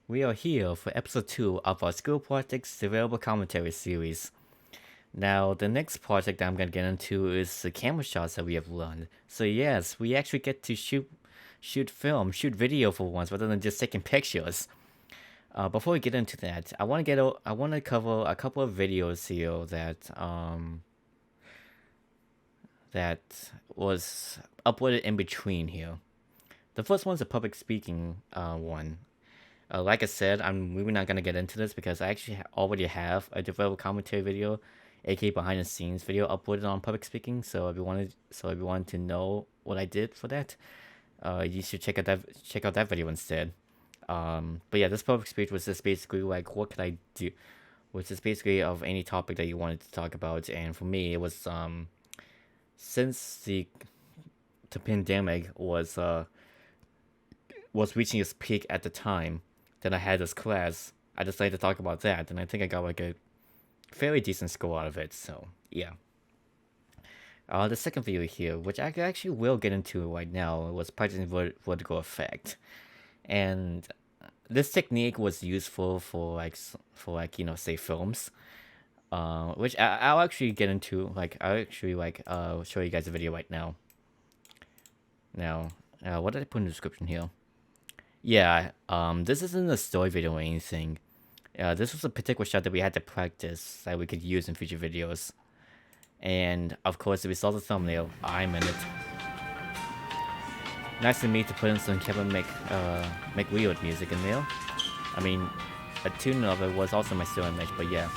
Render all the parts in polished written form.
We are here for episode 2 of our School Projects Developer Commentary series. Now, the next project I'm going to get into is the camera shots that we have learned. So yes, we actually get to shoot video for once rather than just taking pictures. Before we get into that, I want to cover a couple of videos here that was uploaded in between here. The first one's a public speaking one. Like I said, I'm really not gonna get into this because I actually already have a developer commentary video, aka behind the scenes video uploaded on public speaking. So if you wanted to know what I did for that, you should check out that video instead. But yeah, this public speech was just basically like what could I do, which is basically of any topic that you wanted to talk about. And for me, it was since the pandemic was reaching its peak at the time that I had this class, I decided to talk about that, and I think I got like a fairly decent score out of it. So yeah. The second video here, which I actually will get into right now, was practicing vertical effect, and this technique was useful for say films, which I'll actually get into. Like I'll actually show you guys a video right now. Now, what did I put in the description here? Yeah, this isn't a story video or anything. This was a particular shot that we had to practice that we could use in future videos. And of course, if you saw the thumbnail, I'm in it. Nice of me to put in some Kevin McLeod music in there. I mean, a tune of it was also my still image, but yeah.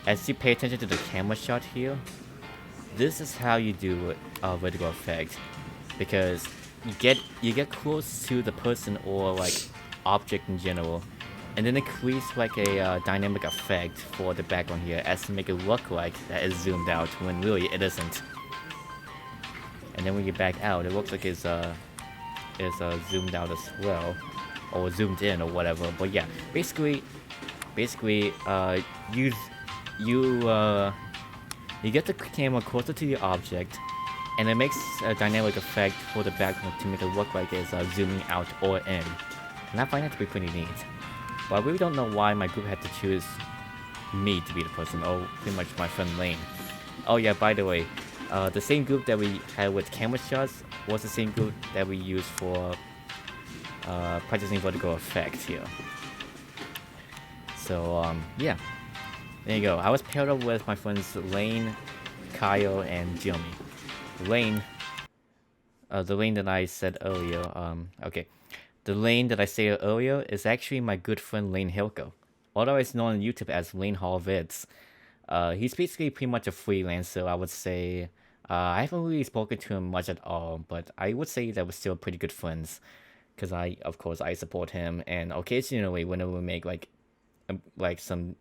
As you pay attention to the camera shot here, this is how you do a vertical effect, because you get close to the person or like object in general, and then it creates like a dynamic effect for the background here as to make it look like that is zoomed out when really it isn't. And then when you back out, it looks like it's zoomed out as well, or zoomed in or whatever. But yeah, basically, you you get the camera closer to the object, and it makes a dynamic effect for the background to make it look like it's zooming out or in. And I find that to be pretty neat. But I really don't know why my group had to choose me to be the person, or pretty much my friend Lane. Oh yeah, by the way, the same group that we had with camera shots was the same group that we used for practicing vertical effect here. So yeah, there you go. I was paired up with my friends Lane, Kyle, and Jimmy. Lane, the lane that I said earlier, okay. The lane that I said earlier is actually my good friend Lane Hilko, otherwise known on YouTube as Lane Hall Vids. He's basically pretty much a freelancer, I would say. I haven't really spoken to him much at all, but I would say that we're still pretty good friends. Because of course, I support him, and occasionally, whenever we make like some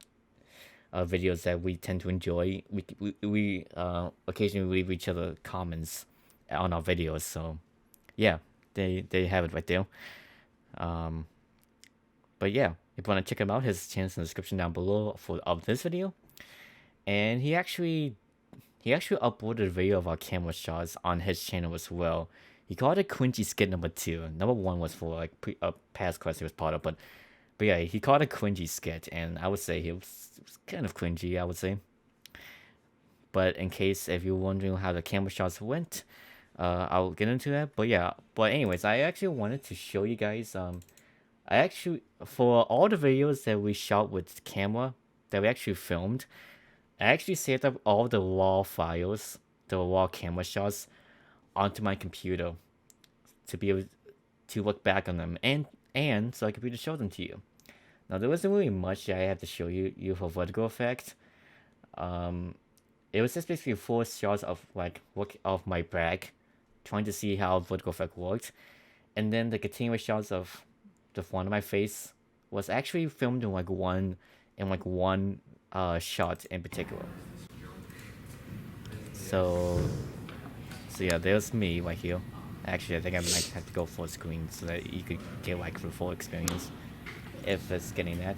videos that we tend to enjoy, we occasionally leave each other comments on our videos. So yeah, they have it right there. Um, but yeah, if you want to check him out, his channel's in the description down below of this video. And he actually uploaded a video of our camera shots on his channel as well. He called it Cringy Skit number 2. Number 1 was for like a past class he was part of, but yeah, he called it Cringy Skit, and I would say it was kind of cringy, I would say. But in case if you're wondering how the camera shots went, I'll get into that. But yeah, but anyways, I actually wanted to show you guys. I actually, for all the videos that we shot with camera that we actually filmed, I actually saved up all the raw files, the raw camera shots, onto my computer to be able to look back on them, and so I could be able to show them to you. Now there wasn't really much that I had to show you for vertical effect. It was just basically 4 shots of like look of my back, trying to see how vertical effect worked, and then the continuous shots of the front of my face was actually filmed in one shot in particular. So yeah, there's me right here. Actually, I think I might have to go full screen so that you could get like the full experience. If it's getting that,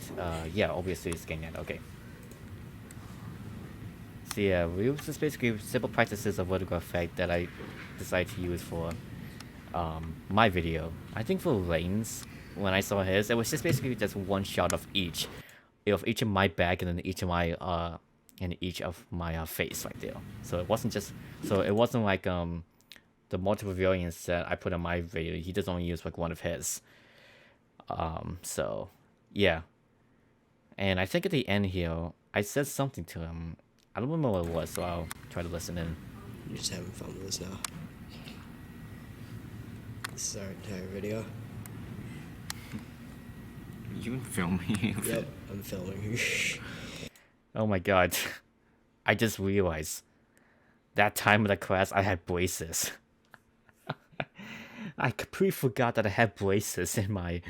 yeah, obviously it's getting that. Okay. So yeah, we was just basically simple practices of vertical effect that I decided to use for my video. I think for Lane's, when I saw his, it was just basically just one shot of each of my back and then each of my face right there. So it wasn't just it wasn't like the multiple variants that I put on my video. He just only used like one of his. So yeah. And I think at the end here, I said something to him. I don't remember what it was, so I'll try to listen in. You're just having fun with us now. This is our entire video. You filming? Yep, I'm filming. Oh my god. I just realized that time of the class I had braces. I completely forgot that I had braces in my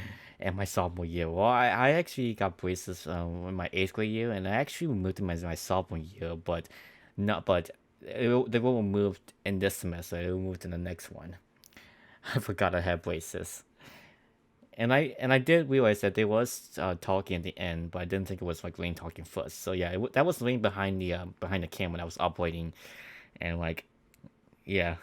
sophomore year. Well, I actually got braces in my 8th grade year, and I actually removed them as my sophomore year, but they were removed in this semester. They were removed in the next one. I forgot I had braces. And I did realize that there was talking at the end, but I didn't think it was like Lane talking first. So yeah, that was Lane behind the camera that was operating, and like, yeah,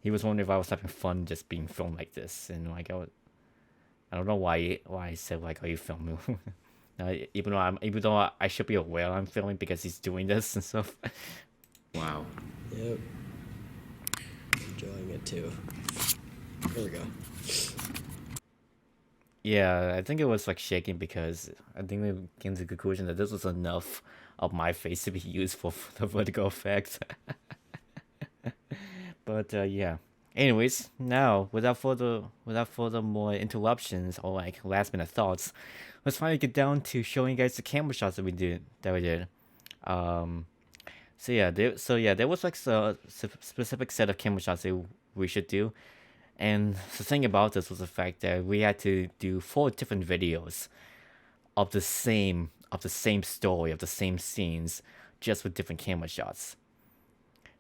he was wondering if I was having fun just being filmed like this, and like I don't know why I said like, are you filming? Even though I should be aware I'm filming because he's doing this and stuff. Wow. Yep. Enjoying it too. There we go. Yeah, I think it was like shaking because I think we came to the conclusion that this was enough of my face to be used for the vertical effect. But yeah. Anyways, now without further more interruptions or like last minute thoughts, let's finally get down to showing you guys the camera shots that we did. There was like a specific set of camera shots that we should do. And the thing about this was the fact that we had to do 4 different videos of the same story, of the same scenes, just with different camera shots.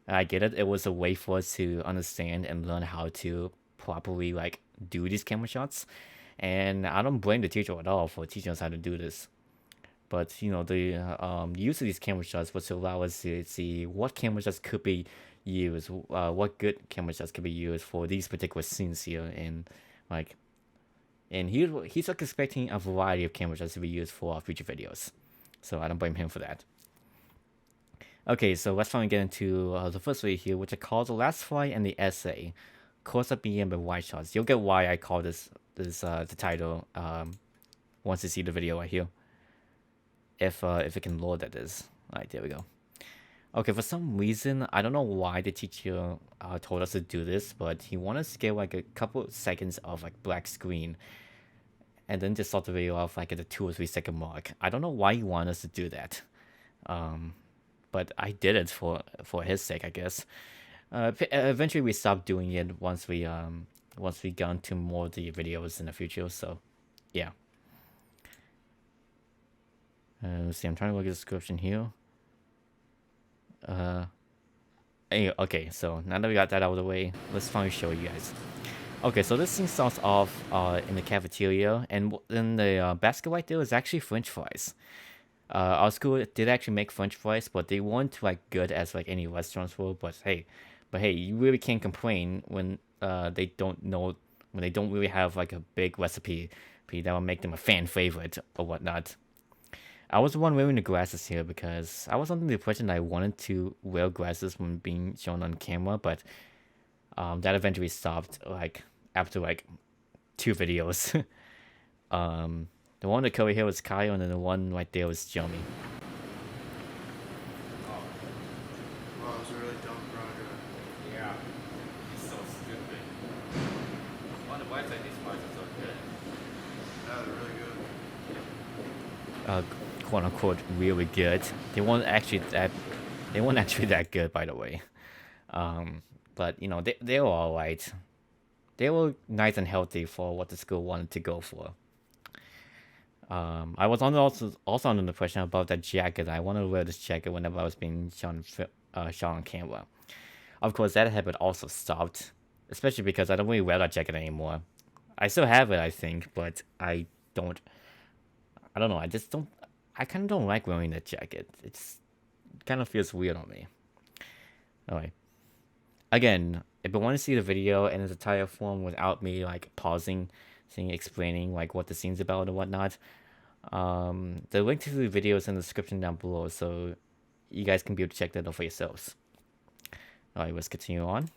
I get it. It was a way for us to understand and learn how to properly like do these camera shots. And I don't blame the teacher at all for teaching us how to do this. But you know, the use of these camera shots was to allow us to see what camera shots could be used, what good camera shots could be used for these particular scenes here, and like, and he's like expecting a variety of camera shots to be used for future videos, so I don't blame him for that. Okay, so let's finally get into the first video here, which I call the last flight and the essay, close-up BM and wide shots. You'll get why I call this the title once you see the video right here. If it can load, that is. Alright, there we go. Okay, for some reason, I don't know why the teacher told us to do this, but he wanted us to get like a couple seconds of like black screen and then just start the video off like at the 2 or 3 second mark. I don't know why he wanted us to do that. But I did it for his sake, I guess. Eventually we stopped doing it once we got into more of the videos in the future, so yeah. Let's see, I'm trying to look at the description here. Anyway, okay, so now that we got that out of the way, let's finally show you guys. Okay, so this thing starts off in the cafeteria, and in the basket right there is actually French fries. Our school did actually make French fries, but they weren't like good as like any restaurants were. But hey, you really can't complain when they don't really have like a big recipe that will make them a fan favorite or whatnot. I was the one wearing the glasses here because I was under the impression that I wanted to wear glasses when being shown on camera, but that eventually stopped like after like 2 videos. The one that cover here was Kyle, and then the one right there was Jeremy. Oh, well, it was a really dumb project. Yeah, he's so stupid. On the bright side, these fries are so good. Yeah, they're really good. Quote unquote really good. They weren't actually that good, by the way. But you know, they were alright. They were nice and healthy for what the school wanted to go for. I was also under the impression about that jacket. I wanted to wear this jacket whenever I was being shot on camera. Of course, that habit also stopped, especially because I don't really wear that jacket anymore. I still have it, I think, but I don't know. I kind of don't like wearing that jacket. It kind of feels weird on me. Alright. Again, if you want to see the video in its entire form without me like pausing, saying, explaining like what the scene's about and whatnot, the link to the video is in the description down below, so you guys can be able to check that out for yourselves. Alright, let's continue on.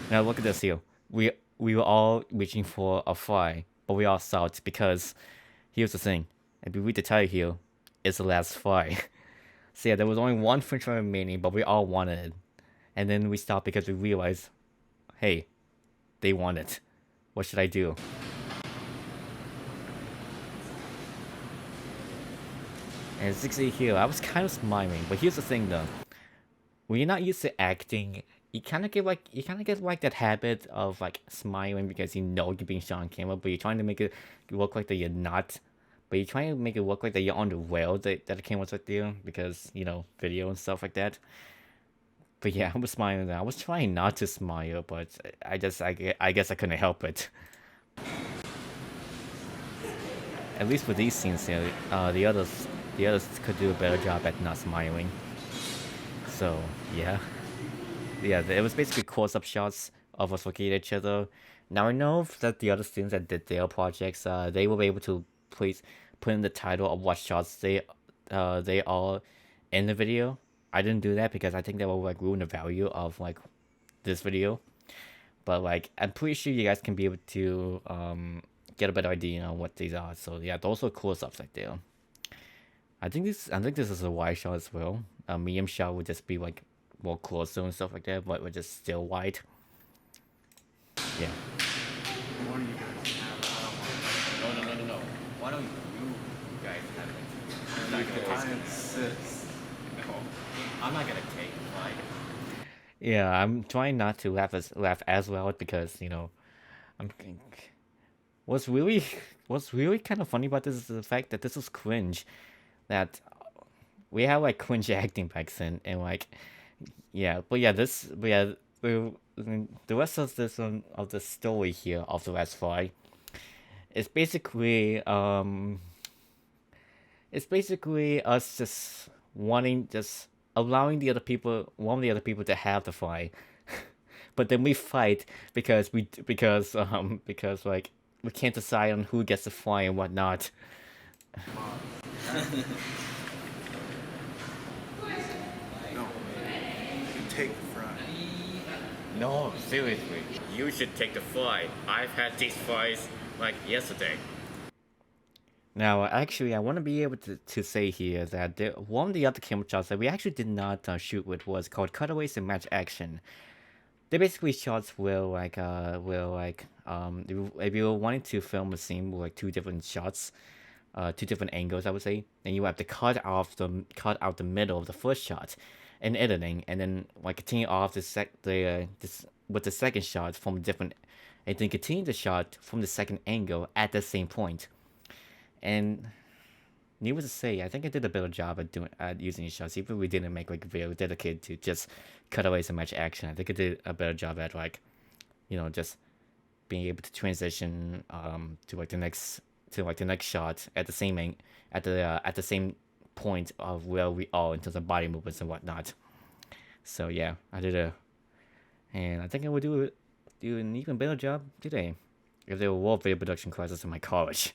Now look at this here. We were all reaching for a fly, but we all stopped because here's the thing. If you read the title here, it's the last fly. So yeah, there was only one French fry remaining, but we all wanted it. And then we stopped because we realized, hey, they want it. What should I do? And as you can see here, I was kind of smiling, but here's the thing though. When you're not used to acting, you kind of get like that habit of like smiling because you know you're being shot on camera, but you're trying to make it look like that you're not. But you're trying to make it look like that you're on the rail that the camera's right there because, you know, video and stuff like that. But yeah, I was smiling. I was trying not to smile, but I guess I couldn't help it. At least for these scenes here, the others could do a better job at not smiling. So yeah, it was basically close-up shots of us looking at each other. Now I know that the other students that did their projects, they were able to put in the title of what shots they are in the video. I didn't do that because I think that will like ruin the value of like this video. But like I'm pretty sure you guys can be able to get a better idea on what these are. So yeah, those are close-ups right there. I think this is a wide shot as well. A medium shot would just be like more closer and stuff like that, but we're just still wide. Yeah. One of you guys have it. I don't want it. No. Why don't you guys have it? I insist. No, I'm not gonna take it. Like. Yeah, I'm trying not to laugh as loud because, you know, what's really kind of funny about this is the fact that this is cringe. That we have like cringe acting back then, and like, yeah, the rest of this of the story here of the last fly is basically us just allowing one of the other people to have the fly, but then we fight because like we can't decide on who gets the fly and whatnot. No. You take the front. No, seriously. You should take the fly. I've had these flies like yesterday. Now, actually, I want to be able to say here that one of the other camera shots that we actually did not shoot with was called Cutaways and Match Action. They're basically shots where if you were wanting to film a scene with like two different shots, two different angles, I would say, then you have to cut out the middle of the first shot in editing, and then like continue off with the second shot from different, and then continue the shot from the second angle at the same point. And needless to say, I think I did a better job at using these shots, even if we didn't make like a video dedicated to just cutaways and match action. I think I did a better job at like, you know, just being able to transition to the next shot at the same point of where we are in terms of body movements and whatnot. So yeah, and I think I would do an even better job today if there were video production classes in my college.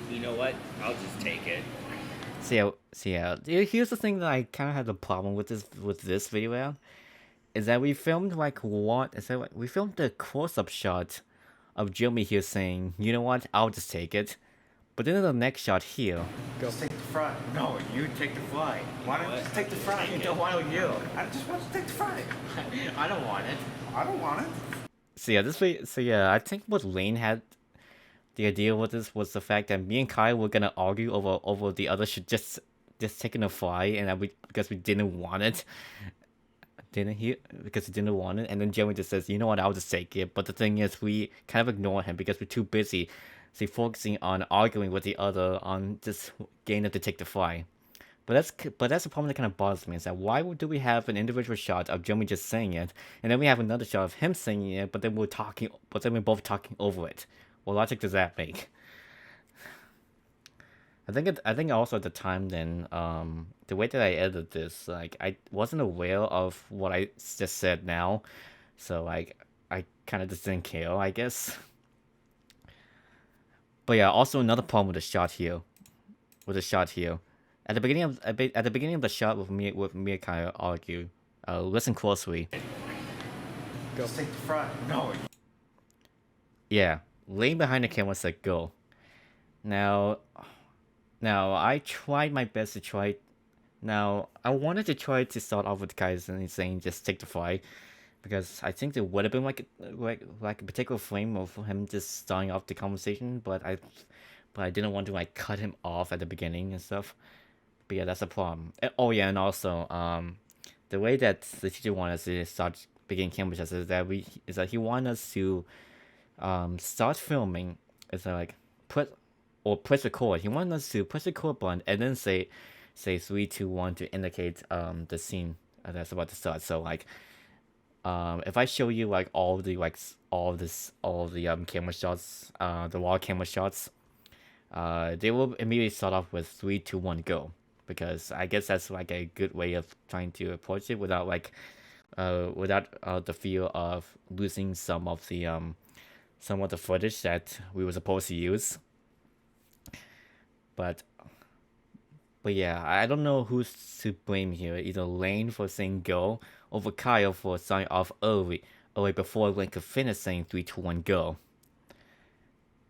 You know what? I'll just take it. So yeah, here's the thing that I kind of had a problem with this video out, is that we filmed we filmed the close-up shot of Jeremy here saying, you know what, I'll just take it. But then in the next shot here, Just take the front. No, you take the fly. Why don't you just take the front? No, why don't you? I just want to take the front. I don't want it. I don't want it. so yeah, I think what Lane had the idea with this was the fact that me and Kai were gonna argue over the other should just taking a fly, and because we didn't want it. Because he didn't want it, and then Jeremy just says, you know what, I'll just take it. But the thing is, we kind of ignore him because we're too busy focusing on arguing with the other on just getting them to take the fly. But that's the problem that kind of bothers me, is that why do we have an individual shot of Jeremy just saying it, and then we have another shot of him saying it, but then we're both talking over it? What logic does that make? I think also at the time then the way that I edited this, like I wasn't aware of what I just said now, so like I kind of just didn't care, I guess. But yeah, also another problem with the shot here, at the beginning of the shot with me and Kyle argue. Listen closely. Go. Just take the front. No. Yeah, Lane behind the camera said go. Now I tried my best to try. Now I wanted to try to start off with the guys and saying just take the fight, because I think there would have been like a particular frame of him just starting off the conversation, but I didn't want to like cut him off at the beginning and stuff. But yeah, that's a problem. Oh yeah, and also the way that the teacher wanted us to start beginning camera shots is that he wanted us to start filming. Is like press record. He wanted us to press the record button and then say 3, 2, 1 to indicate the scene that's about to start. So like if I show you like all the camera shots, the wall camera shots, they will immediately start off with 3, 2, 1 go, because I guess that's like a good way of trying to approach it without like without the fear of losing some of the footage that we were supposed to use. But yeah, I don't know who's to blame here. Either Lane for saying go, or for Kyle for starting off early before Lane could finish saying 3, 2, 1 go.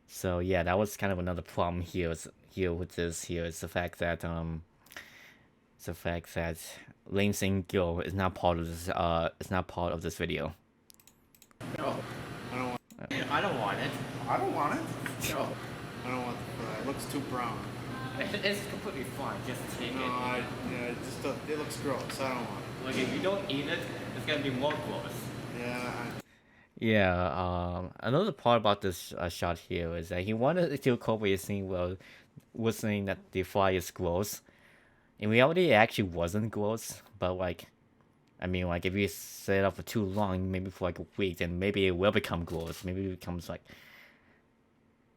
So yeah, that was kind of another problem here with this here is the fact that Lane saying go is not part of this video. No. I don't want I don't want it. I don't want it. No. I don't want the fry. It looks too brown. It's completely fine. Just take No, it. it just it looks gross. I don't want it. Like if you don't eat it, it's gonna be more gross. Yeah. Yeah, another part about this shot here is that he wanted to incorporate a scene where was saying that the fly is gross. In reality, it actually wasn't gross, but like, I mean, like if you set it up for too long, maybe for like a week, then maybe it will become gross. Maybe it becomes like,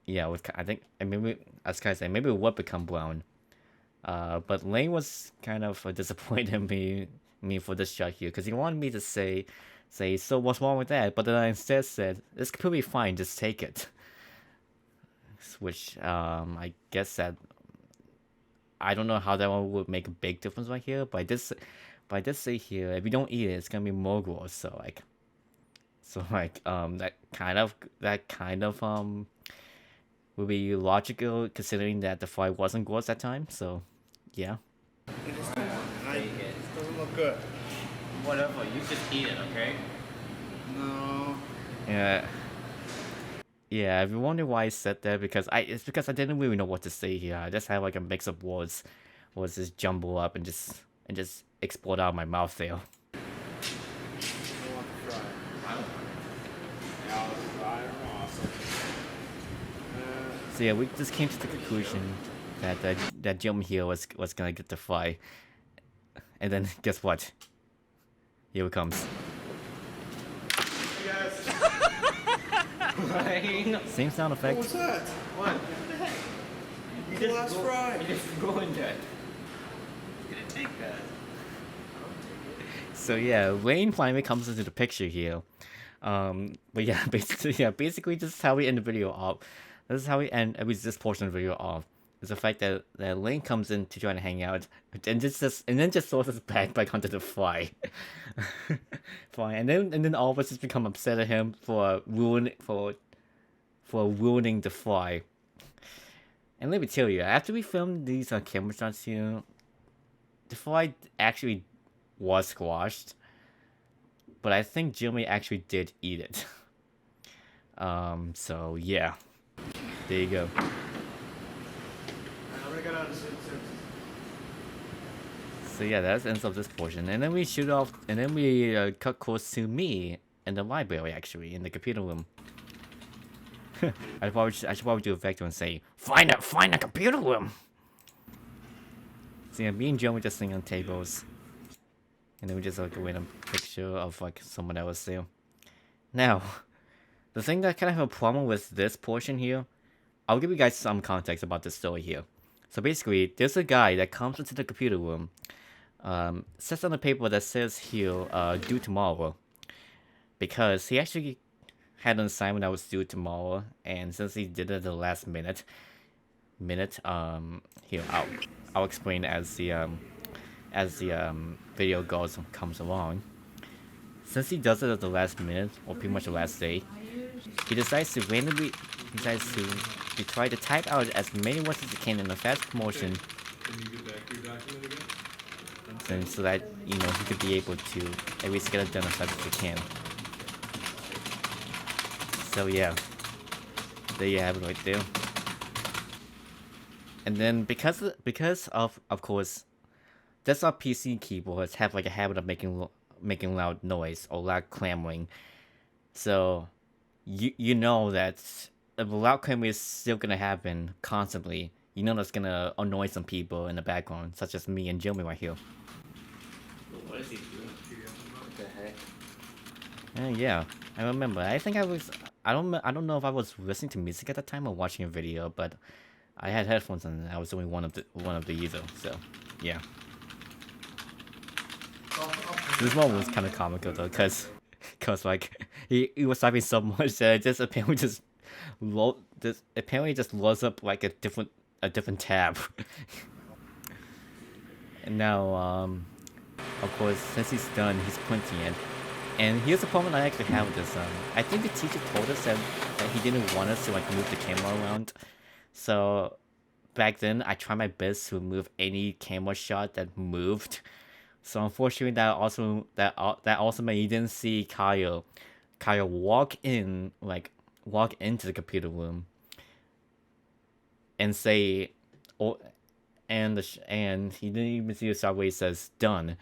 yeah, I think, and maybe as Kai said, maybe it would become brown. But Lane was kind of disappointed in me for this shot here, because he wanted me to say, so what's wrong with that? But then I instead said, it's completely fine, just take it. Which, I guess that, I don't know how that one would make a big difference right here, but I did say here, if you don't eat it, it's gonna be more gross, so that kind of would be logical considering that the fly wasn't gross that time, so, yeah. It just don't want it. Take it. It doesn't look good. Whatever. You just eat it, okay? No. Yeah. Yeah, if you wonder why I said that, it's because I didn't really know what to say here. I just had like a mix of words just jumble up and just explode out of my mouth there. I don't want the fry. I don't want it. Yeah, the fry are awesome. So yeah, we just came to the conclusion that Jim here was gonna get the fly, and then guess what? Here it comes. Yes. Lane. Same sound What effect. was that? What? What the heck? You The last fry. You just ruined it. You didn't take that. So yeah, Lane finally comes into the picture here. But yeah, basically this is how we end the video off. This is how we end at least this portion of the video off. Is the fact that Lane comes in to try to hang out and then just throws us back onto the fly. Fine, and then all of us just become upset at him for ruining the fly. And let me tell you, after we filmed these camera shots here, the fly actually was squashed, but I think Jimmy actually did eat it. So yeah, there you go. I'm gonna get out of this. So yeah, that ends up this portion, and then we shoot off, and then we cut course to me in the library, actually, in the computer room. I should probably do a vector and say, find a computer room. So yeah, me and Joe were just sitting on tables, and then we just like a random picture of like someone else there. Now, the thing that kind of have a problem with this portion here, I'll give you guys some context about this story here. So basically, there's a guy that comes into the computer room, sits on the paper that says he'll do tomorrow, because he actually had an assignment that was due tomorrow, and since he did it at the last minute, here I'll explain as the video comes along. Since he does it at the last minute, or pretty much the last day, he decides to try to type out as many words as he can in a fast motion, Can you get back to your document again? and so that he could be able to at least get it done as fast as he can. So yeah, there you have it right there. And then because of course, desktop PC keyboards have like a habit of making loud noise or loud clamoring. So you know that if loud clamoring is still gonna happen constantly, you know that's gonna annoy some people in the background, such as me and Jimmy right here. What is he doing? What the heck? Yeah, I remember. I think I don't know if I was listening to music at the time or watching a video, but I had headphones and I was only one of the user. So yeah. This one was kind of comical though, cause like he was typing so much that it just apparently just loads up like a different tab. And now of course, since he's done, he's printing it. And here's the problem I actually have with this. I think the teacher told us that he didn't want us to like move the camera around. So back then, I tried my best to move any camera shot that moved. So unfortunately, that also meant you didn't see Kyle walk into the computer room and say, and he didn't even see the side where he says done,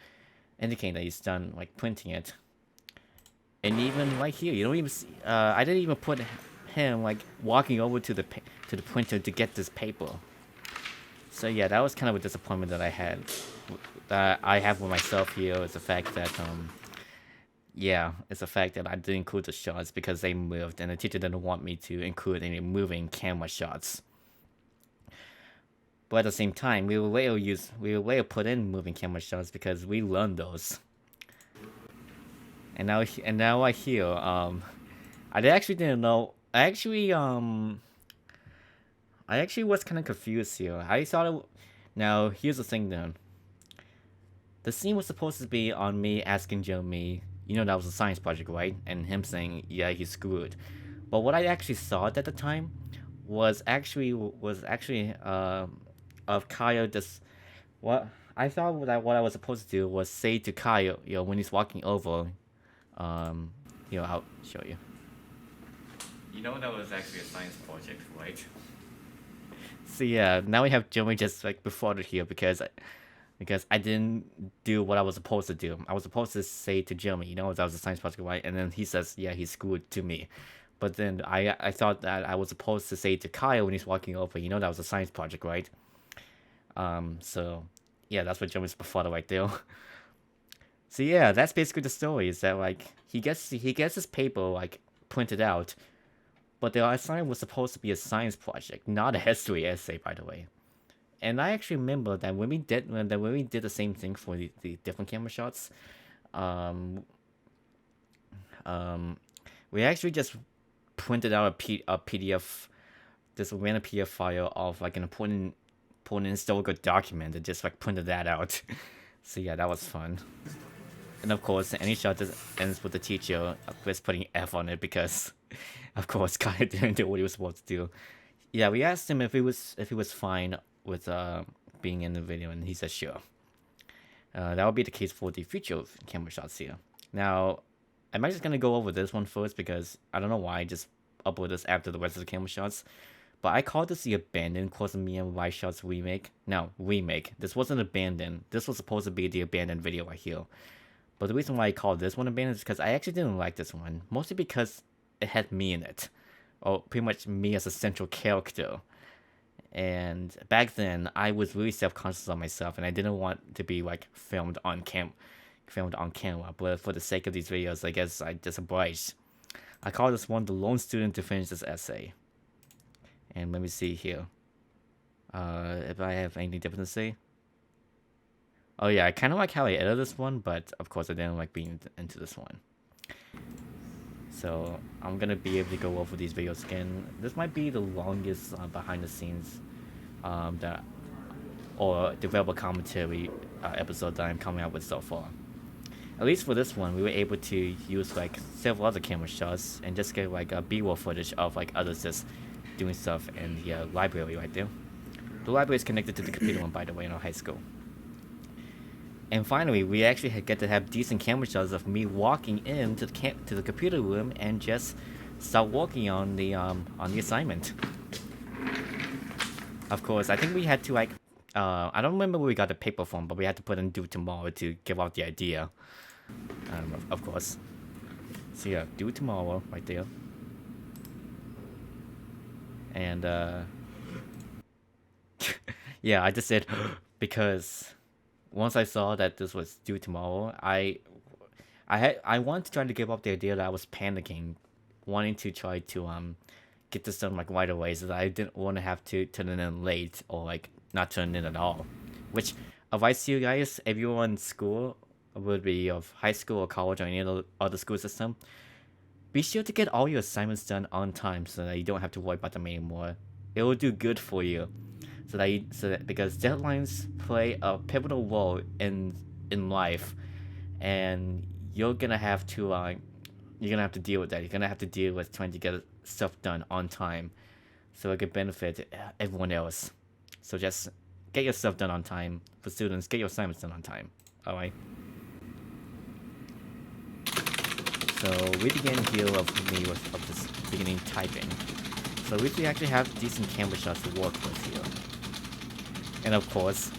indicating that he's done like printing it. And even right here, you don't even see. I didn't even put him like walking over to the printer to get this paper. So yeah, that was kind of a disappointment that I had. That I have with myself here is the fact that it's the fact that I didn't include the shots because they moved, and the teacher didn't want me to include any moving camera shots. But at the same time, we will later put in moving camera shots because we learned those. And now I hear I actually didn't know. I actually was kind of confused here. I thought it. Now here's the thing then. The scene was supposed to be on me asking Jeremy, that was a science project, right? And him saying, yeah, he's screwed. But what I actually thought at the time was actually of Kyle just what I thought what I was supposed to do was say to Kyle, when he's walking over, I'll show you. That was actually a science project, right? So yeah, now we have Jeremy just like befuddled here because I didn't do what I was supposed to do. I was supposed to say to Jeremy, that was a science project, right? And then he says, yeah, he's screwed to me. But then I thought that I was supposed to say to Kyle when he's walking over, that was a science project, right? So yeah, that's what Jeremy's befuddled right there. So yeah, that's basically the story. Is that like he gets his paper like printed out, but the assignment was supposed to be a science project, not a history essay, by the way. And I actually remember that when we did the same thing for the different camera shots, we actually just printed out a PDF, this random PDF file of like an important historical document and just like printed that out. So yeah, that was fun. And of course, any shot just ends with the teacher just putting F on it because, of course, Kyle didn't do what he was supposed to do. Yeah, we asked him if he was fine with being in the video, and he said sure. That would be the case for the future camera shots here. Now, I'm just gonna go over this one first because I don't know why I just upload this after the rest of the camera shots. But I called this the abandoned Course of Me and Why Shots remake. No, remake. This wasn't abandoned. This was supposed to be the abandoned video right here. But the reason why I called this one abandoned is because I actually didn't like this one. Mostly because it had me in it. Or pretty much me as a central character. And back then, I was really self-conscious of myself, and I didn't want to be like filmed on camera. But for the sake of these videos, I guess I just obliged. I call this one the lone student to finish this essay. And let me see here. If I have anything different to say. Oh yeah, I kind of like how I edited this one, but of course I didn't like being into this one. So I'm gonna be able to go over these videos again. This might be the longest behind the scenes that or developer commentary episode that I'm coming out with so far. At least for this one, we were able to use like several other camera shots and just get like a B-roll footage of like others just doing stuff in the library right there. The library is connected to the computer one, by the way, in our high school. And finally, we actually get to have decent camera shots of me walking into the computer room and just start working on the assignment. Of course, I think we had to like I don't remember where we got the paper from, but we had to put in due tomorrow to give out the idea. Of course. So yeah, due tomorrow right there. And yeah, I just said because once I saw that this was due tomorrow, I wanted to try to give up the idea that I was panicking, wanting to try to get this done like right away, so that I didn't want to have to turn it in late or like not turn it in at all. Which advice to you guys, if you're in school, would be of high school or college or any other school system, be sure to get all your assignments done on time so that you don't have to worry about them anymore. It will do good for you. So that because deadlines play a pivotal role in life, and you're gonna have to deal with that. You're gonna have to deal with trying to get stuff done on time, so it could benefit everyone else. So just get your stuff done on time. For students, get your assignments done on time. All right. So we begin here of this beginning typing. So we actually have decent camera shots to work with here. And of course,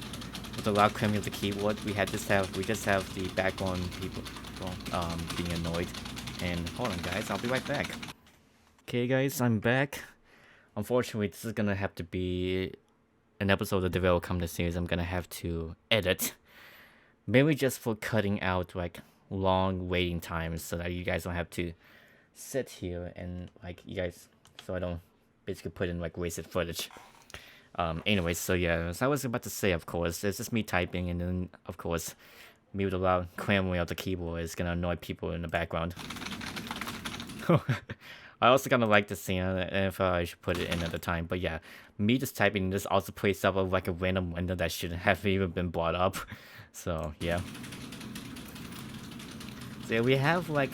with the loud cramming of the keyboard, we just have the background people being annoyed. And hold on, guys, I'll be right back. Okay, guys, I'm back. Unfortunately, this is gonna have to be an episode of the Develop Come series. I'm gonna have to edit, maybe just for cutting out like long waiting times, so that you guys don't have to sit here and so I don't basically put in like wasted footage. Anyways, so yeah, as I was about to say, of course, it's just me typing, and then, of course, me with a loud clamoring of the keyboard is gonna annoy people in the background. I also kind of like the scene, and if I should put it in at the time, but yeah, me just typing this also plays up of like a random window that shouldn't have even been brought up. So yeah. So yeah, we have like,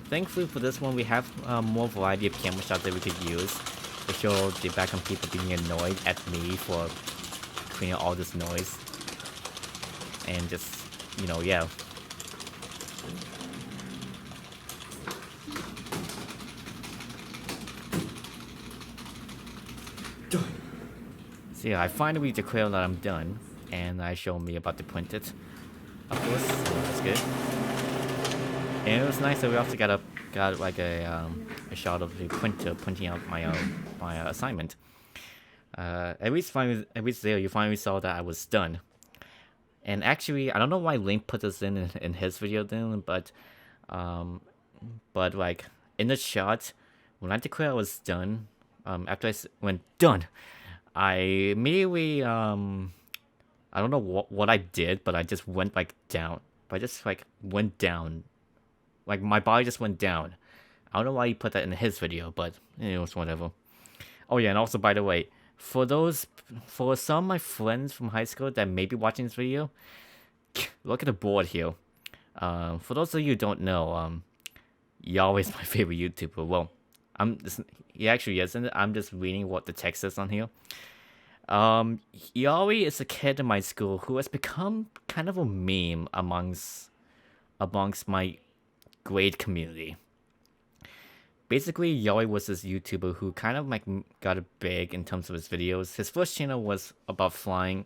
thankfully for this one, we have more variety of camera shots that we could use to show the background people being annoyed at me for creating all this noise. And just, yeah. Done. So yeah, I finally declare that I'm done, and I show me about to print it. Of course, so that's good. And it was nice that we also got like a shot of the printer printing out my assignment. At least there you finally saw that I was done. And actually, I don't know why Link put this in his video then, but like in the shot, when I declared I was done, after I went done, I immediately I don't know what I did, but I just went like down. But I just like went down. Like my body just went down. I don't know why he put that in his video, but it was whatever. Oh yeah, and also by the way, for some of my friends from high school that may be watching this video, look at the board here. For those of you who don't know, Yahweh is my favorite YouTuber. Well, he actually isn't. I'm just reading what the text is on here. Yahweh is a kid in my school who has become kind of a meme amongst my grade community. Basically, Yahweh was this YouTuber who kind of like got big in terms of his videos. His first channel was about flying.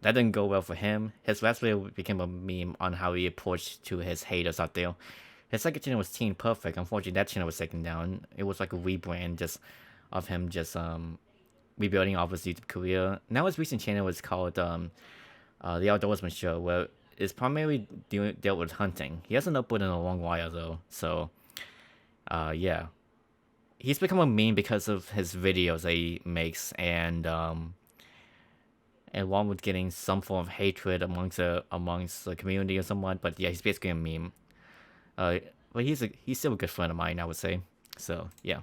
That didn't go well for him. His last video became a meme on how he approached to his haters out there. His second channel was Teen Perfect. Unfortunately, that channel was taken down. It was like a rebrand just of him rebuilding off his YouTube career. Now his recent channel is called The Outdoorsman Show, where it's primarily dealt with hunting. He hasn't uploaded in a long while though, so yeah. He's become a meme because of his videos that he makes, and and one with getting some form of hatred amongst the community or someone. But yeah, he's basically a meme. But he's still a good friend of mine, I would say. So yeah.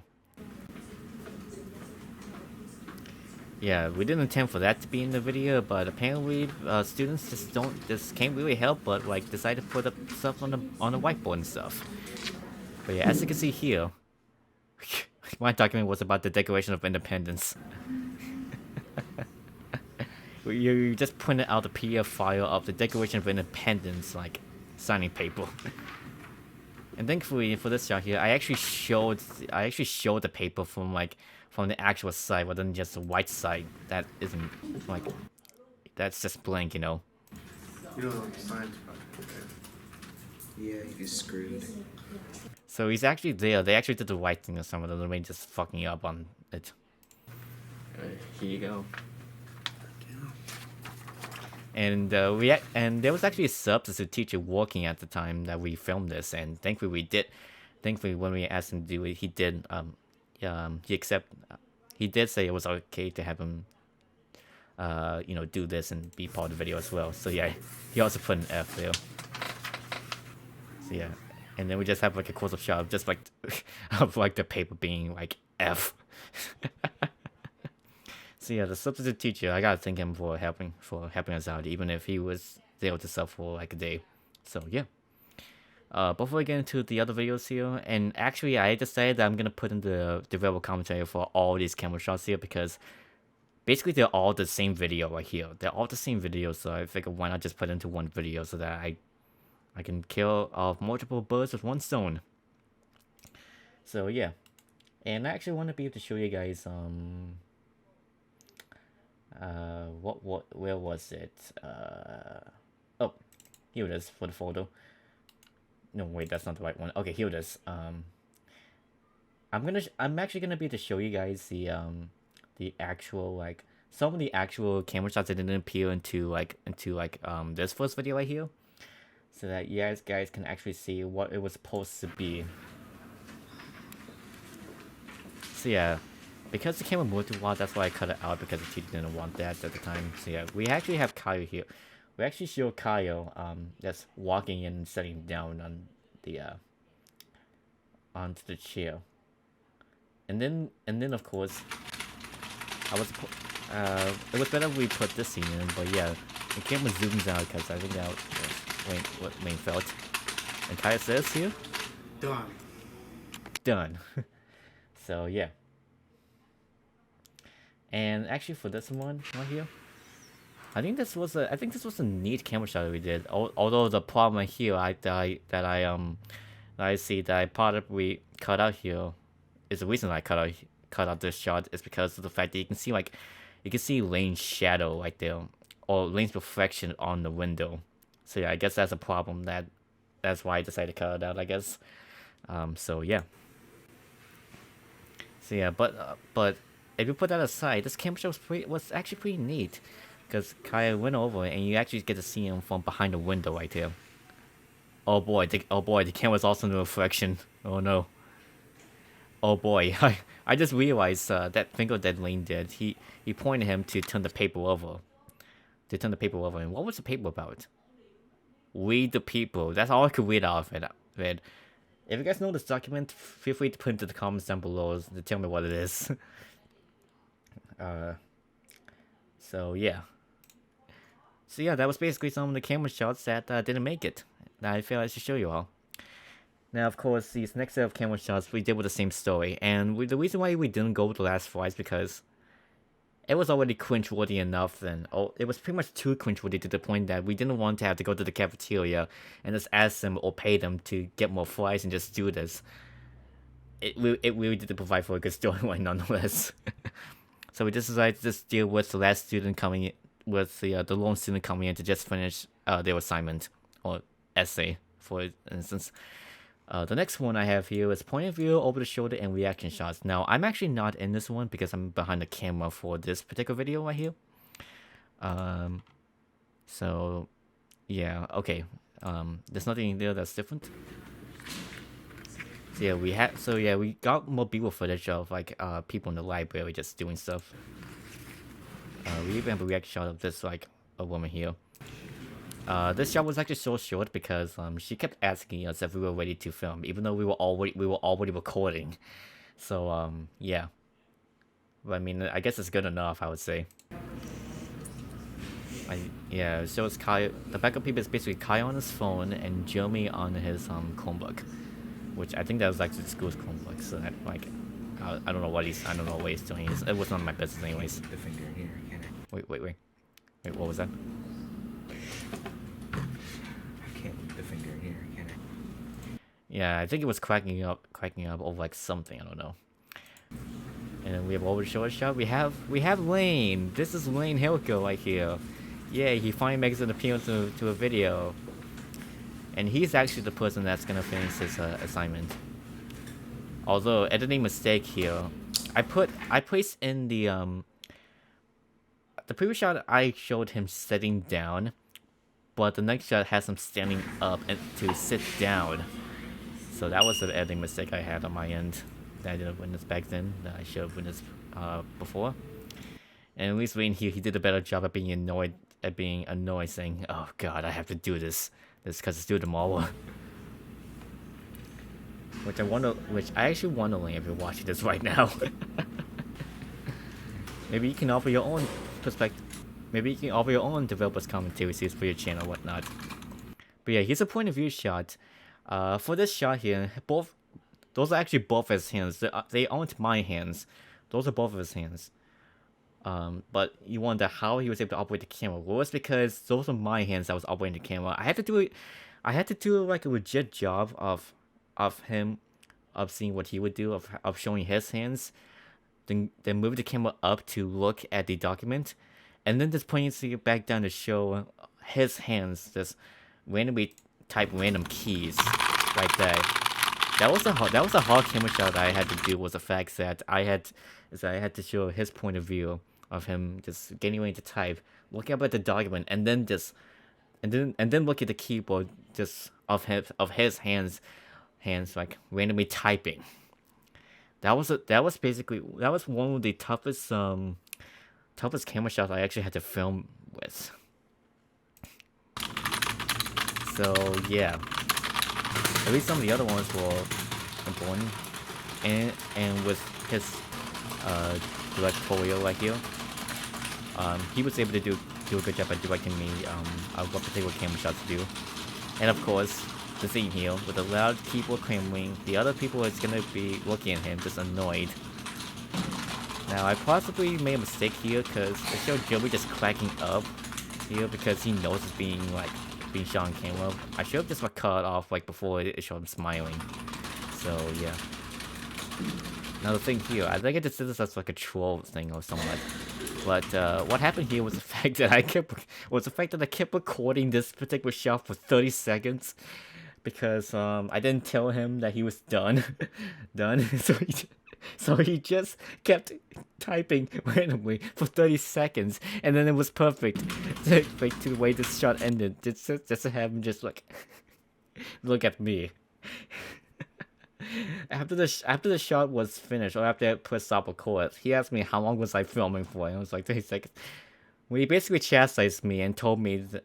Yeah, we didn't intend for that to be in the video, but apparently students just can't really help but like decide to put up stuff on the whiteboard and stuff. But yeah, as you can see here, my document was about the Declaration of Independence. You just printed out the PDF file of the Declaration of Independence, like signing paper. And thankfully for this shot here, I actually showed the paper from the actual side rather than just the white side. That isn't like, that's just blank, you know. You don't know what the science project, right? Yeah, he's screwed. So he's actually there. They actually did the right thing, or some of them just fucking up on it. Here you go. And and there was actually a substitute teacher working at the time that we filmed this, and thankfully we did. Thankfully, when we asked him to do it, he did. He did say it was okay to have him, do this and be part of the video as well. So yeah, he also put an F there. So yeah, and then we just have like a close-up shot of just like of like the paper being like F. So yeah, the substitute teacher, I gotta thank him for helping us out, even if he was there to sub for like a day. So yeah. Before we get into the other videos here, and actually I decided that I'm gonna put in the developer commentary for all these camera shots here because basically they're all the same video right here. They're all the same video, so I figured why not just put it into one video so that I can kill multiple birds with one stone. So yeah, and I actually want to be able to show you guys where was it? Oh, here it is for the photo. No, wait, that's not the right one. Okay, here it is. I'm actually gonna be able to show you guys the actual like some of the actual camera shots that didn't appear into this first video right here, so that you guys can actually see what it was supposed to be. So yeah, because the camera moved too wild, that's why I cut it out, because the teacher didn't want that at the time. So yeah, we actually have Kyle here. We actually show Kyle just walking and sitting down on the onto the chair. And then of course it was better if we put this scene in, but yeah, the camera zooms out because I think that was what Wayne felt. And Kyle says here, done. So yeah. And actually for this one right here, I think this was a neat camera shot that we did. Although the problem here I see that I probably cut out here is the reason I cut out this shot is because of the fact that you can see Lane's shadow right there, or Lane's reflection on the window. So yeah, I guess that's a problem. That's why I decided to cut it out, I guess. So yeah. So yeah, but if you put that aside, this camera shot was actually pretty neat, because Kyle went over and you actually get to see him from behind the window right there. Oh boy, the camera's also in the reflection. Oh no. Oh boy, I just realized that finger that Lane did. He pointed him to turn the paper over. And what was the paper about? Read the people. That's all I could read out of it. If you guys know this document, feel free to put it into the comments down below to tell me what it is. So yeah. So yeah, that was basically some of the camera shots that didn't make it, that I feel I should show you all. Now, of course, these next set of camera shots we did with the same story, and the reason why we didn't go with the last four is because it was already cringeworthy enough, and it was pretty much too cringeworthy to the point that we didn't want to have to go to the cafeteria and just ask them or pay them to get more fries and just do this. It really did provide for a good storyline nonetheless. So we just decided to just deal with the last student coming in, with the lone student coming in to just finish their assignment or essay, for instance. The next one I have here is point of view, over the shoulder, and reaction shots. Now, I'm actually not in this one because I'm behind the camera for this particular video right here. So, yeah, okay. There's nothing there that's different. So yeah, we got more B-roll footage of like people in the library just doing stuff. We even have a reaction shot of this like a woman here. This shot was actually so short because she kept asking us if we were ready to film, even though we were already recording. So yeah. But I mean, I guess it's good enough, I would say. Yeah, so it's Kai. The backup people is basically Kai on his phone and Jeremy on his Chromebook, which I think that was actually the school's Chromebook. So that like, I don't know what he's doing. It was none of my business anyways. The finger here, can I? Wait, what was that? I can't leave the finger here, can I? Yeah, I think it was cracking up over like something, I don't know. And then we have over the shoulder shot. We have Lane. This is Lane Hilko right here. Yeah, he finally makes an appearance to a video. And he's actually the person that's gonna finish his assignment. Although editing mistake here, I placed in the previous shot I showed him sitting down, but the next shot has him standing up and to sit down. So that was the editing mistake I had on my end that I didn't witness back then, that I should have witnessed before. And at least Lane here, he did a better job at being annoyed, saying, "Oh God, I have to do this because it's due tomorrow." Which I actually wonder, Lane, if you're watching this right now. Maybe you can offer your own perspective. Maybe you can offer your own developers commentary series for your channel or whatnot. But yeah, here's a point of view shot. For this shot here, those are actually both his hands. They aren't my hands. Those are both of his hands. But you wonder how he was able to operate the camera. Well, it's because those are my hands that was operating the camera. I had to do like a legit job of seeing what he would do, of showing his hands, then move the camera up to look at the document, and then just pointing it back down to show his hands just randomly type random keys like that. That was a hard camera shot that I had to do, was the fact that I had to show his point of view of him just getting ready to type, looking up at the document, and then look at the keyboard just of his hands like randomly typing. That was one of the toughest camera shots I actually had to film with. So yeah. At least some of the other ones were important, and with his directorial right here, he was able to do a good job at directing me what particular camera shots to do. And of course, the scene here with the loud keyboard clamoring, the other people is gonna be looking at him just annoyed. Now I possibly made a mistake here because it showed Joey just cracking up here because he knows it's being shot on camera. I should have just cut it off like before it showed him smiling. So yeah. Now the thing here, I think I just did this as like a troll thing or somewhat. But what happened here was the fact that I kept recording this particular shot for 30 seconds because I didn't tell him that he was done. So he just kept typing randomly for 30 seconds, and then it was perfect to the way this shot ended. Just to have him just like look at me. After the shot was finished, or after I pressed stop record, he asked me how long was I filming for, and I was like 30 seconds. Well, he basically chastised me and told me that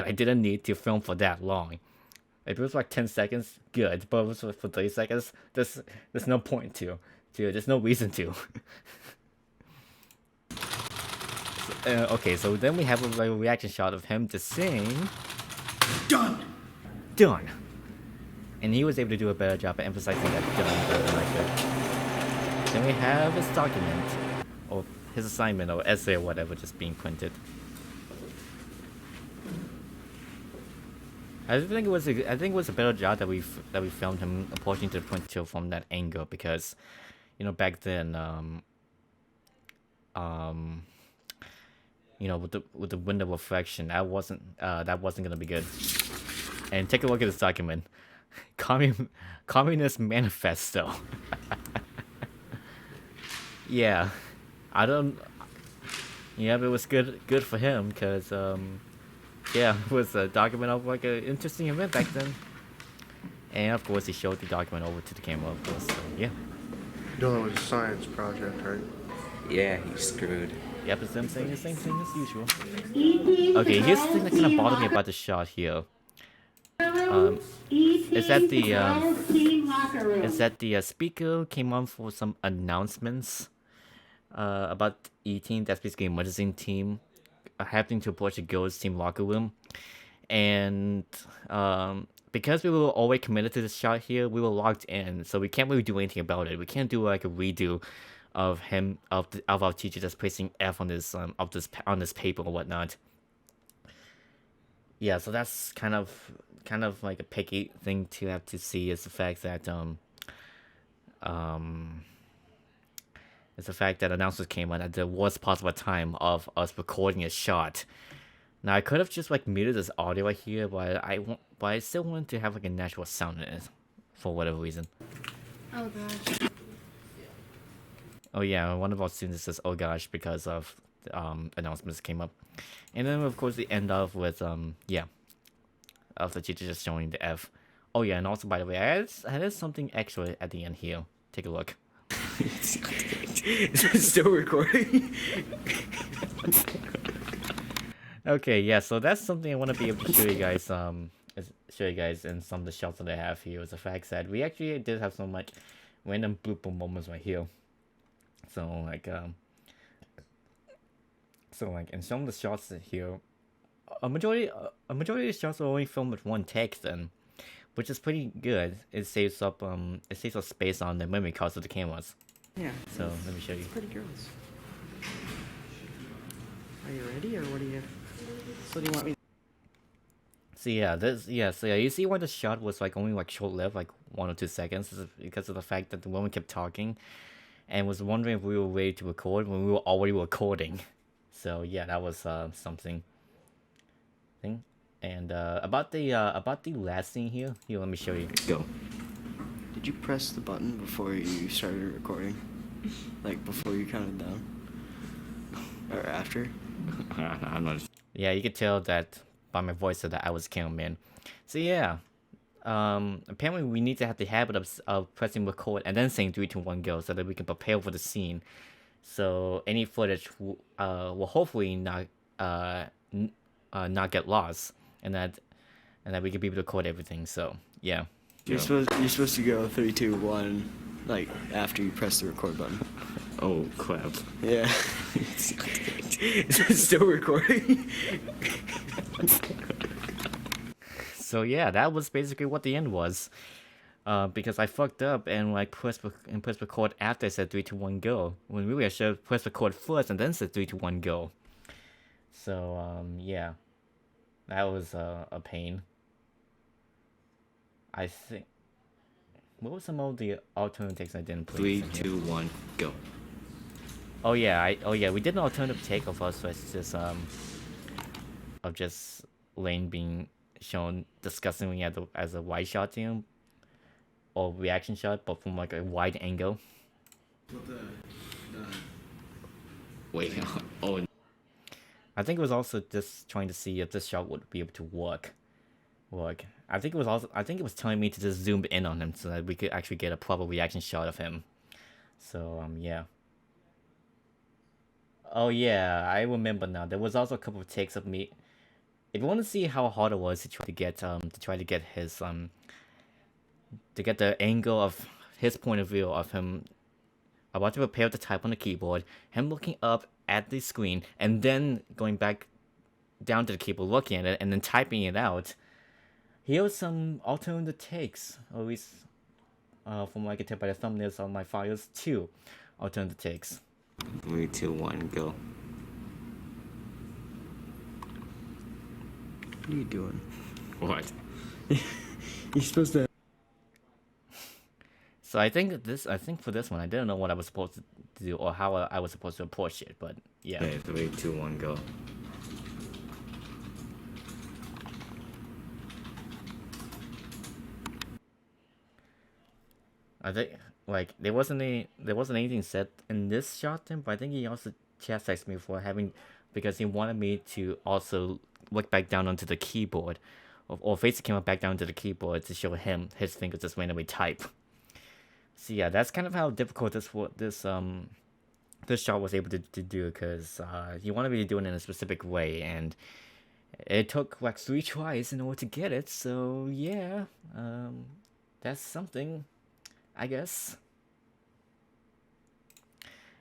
I didn't need to film for that long. If it was like 10 seconds, good. But if it was for 30 seconds, there's no point to. There's no reason to. Okay, so then we have a reaction shot of him just saying, "Done!" And he was able to do a better job at emphasizing that done better than I could. Then we have his document, or his assignment, or essay, or whatever, just being printed. I think it was a better job that we filmed him approaching to the printer from that angle because, you know, back then, you know, with the window reflection, that wasn't gonna be good. And take a look at this document, Communist Manifesto. Yeah, yeah, but it was good for him because yeah, it was a document of like an interesting event back then. And of course, he showed the document over to the camera, of course. So yeah. You know that was a science project, right? Yeah, he screwed. Yep, it's them saying the same thing as usual. Okay, Okay, here's the thing that kind of bothered me about the shot here. Is that the speaker came on for some announcements about E-Team, that's basically a Medicine team, happening to approach the girls' team locker room. And because we were already committed to this shot here, we were logged in, so we can't really do anything about it. We can't do like a redo of our teacher just placing F on this on this paper or whatnot. Yeah, so that's kind of like a picky thing to have to see, is the fact that it's the fact that announcements came on at the worst possible time of us recording a shot. Now I could have just like muted this audio right here, but I still wanted to have like a natural sound in it for whatever reason. Oh gosh. Oh yeah, one of our students says "oh gosh" because of announcements came up, and then of course they end off with of the teacher just showing the F. Oh yeah, and also by the way, I had something extra at the end here. Take a look. Is it still recording? Okay, yeah, so that's something I want to be able to show you guys. Show you guys in some of the shots that I have here. Is the fact that we actually did have so much random blooper moments right here. So like in some of the shots here, a majority of the shots are only filmed with one take then, which is pretty good. It saves up space on the memory cards of the cameras. Yeah. So let me show you. Pretty girls. Are you ready, or what do you? So do you want me? So you see why the shot was like only like short lived, like 1 or 2 seconds, is because of the fact that the woman kept talking, and was wondering if we were ready to record when we were already recording. So yeah, that was something. Thing. And about the last scene here, let me show you. Go. Did you press the button before you started recording? Like before you counted down? Or after? I'm not. Yeah, you could tell that by my voice that I was cameraman. So yeah, apparently we need to have the habit of pressing record and then saying 3, 2, 1, go, so that we can prepare for the scene. So any footage will hopefully not get lost, and that we can be able to record everything. So yeah. You're supposed to go 3, 2, 1, like after you press the record button. Oh crap! Yeah. Is it still recording? So yeah, that was basically what the end was. Because I fucked up and like pressed record after I said 3, 2, 1, go. When really I should have pressed record first and then said 3, 2, 1, go. So yeah, that was a pain. I think. What were some of the alternatives I didn't play? 3, 2, 1, go. Oh yeah, we did an alternative take of us, so it's just of just Lane being shown disgustingly as a wide shot to him, or reaction shot, but from like a wide angle. What the Wait. Oh. I think it was also just trying to see if this shot would be able to work. I think it was telling me to just zoom in on him so that we could actually get a proper reaction shot of him. So yeah. Oh yeah, I remember now. There was also a couple of takes of me. If you want to see how hard it was to try to get his to get the angle of his point of view of him about to prepare to type on the keyboard, him looking up at the screen and then going back down to the keyboard looking at it and then typing it out. Here are some alternative takes, or at least from what I can tell by the thumbnails on my files, 2 alternative takes. 3, 2, 1, go. What are you doing? What? You're supposed to. So I think for this one, I didn't know what I was supposed to do or how I was supposed to approach it, but yeah. Okay, 3, 2, 1, go. I think like there wasn't anything said in this shot then, but I think he also chastised me for having, because he wanted me to also look back down onto the keyboard, or face the camera back down to the keyboard to show him his fingers just randomly type. So yeah, that's kind of how difficult this this shot was able to do, because he wanted me to do it in a specific way, and it took like 3 tries in order to get it. So yeah, that's something, I guess.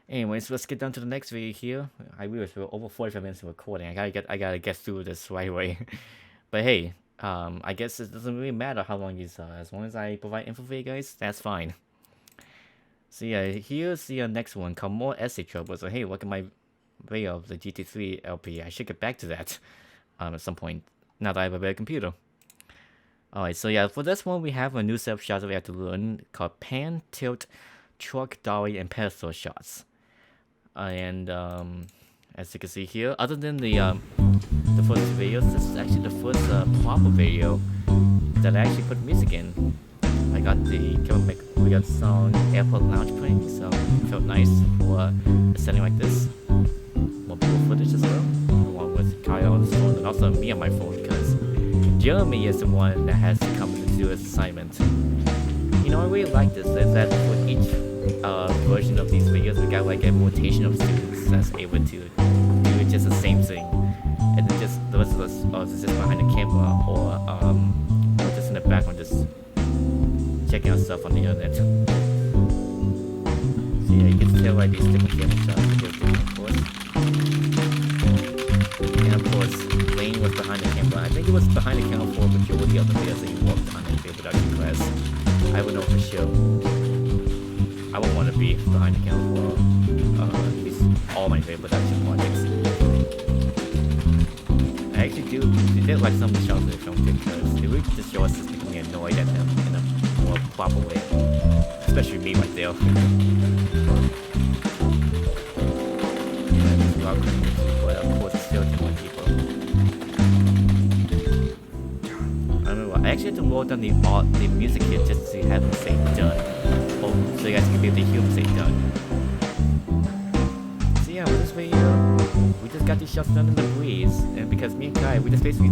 Anyways, let's get down to the next video here. I realized we're over 45 minutes of recording. I gotta get through this right away. But hey, I guess it doesn't really matter how long these are. As long as I provide info for you guys, that's fine. So yeah, here's the next one called More Essay Trouble. So hey, look at my video of the GT3 LP. I should get back to that at some point, now that I have a better computer. Alright, so yeah, for this one we have a new set of shots that we have to learn called pan, tilt, truck, dolly, and pedestal shots. And as you can see here, other than the first 2 videos, this is actually the first proper video that I actually put music in. I got the Kevin McLeod song Airport Lounge playing, so it felt nice for a setting like this. More beautiful footage as well, along with Kyle on his phone and also me on my phone, because Jeremy is the one that has to come to do his assignment. You know, I really like this, is that for each version of these videos, we got like a rotation of students that's able to do just the same thing, and then just the rest of us are just behind the camera, or just in the background, just checking out stuff on the internet. So yeah, you can tell like these different camera shots that they're doing, of course. And of course, Lane was behind the camera. I think he was behind the camera for a majority of the videos that he walked behind the video production class. I would know for sure. I would want to be behind the camera for at least all my video production projects. I actually did like some of the shots that they filmed because they really just show us just becoming annoyed at them in a more proper way. Especially me right there. But of course it's still 10 people. I remember I actually had to roll down the music here just to have them say done. Oh, so you guys can be able to hear them say done. So yeah, with this video, we just got these shots done in the breeze, and because me and Kai, we just basically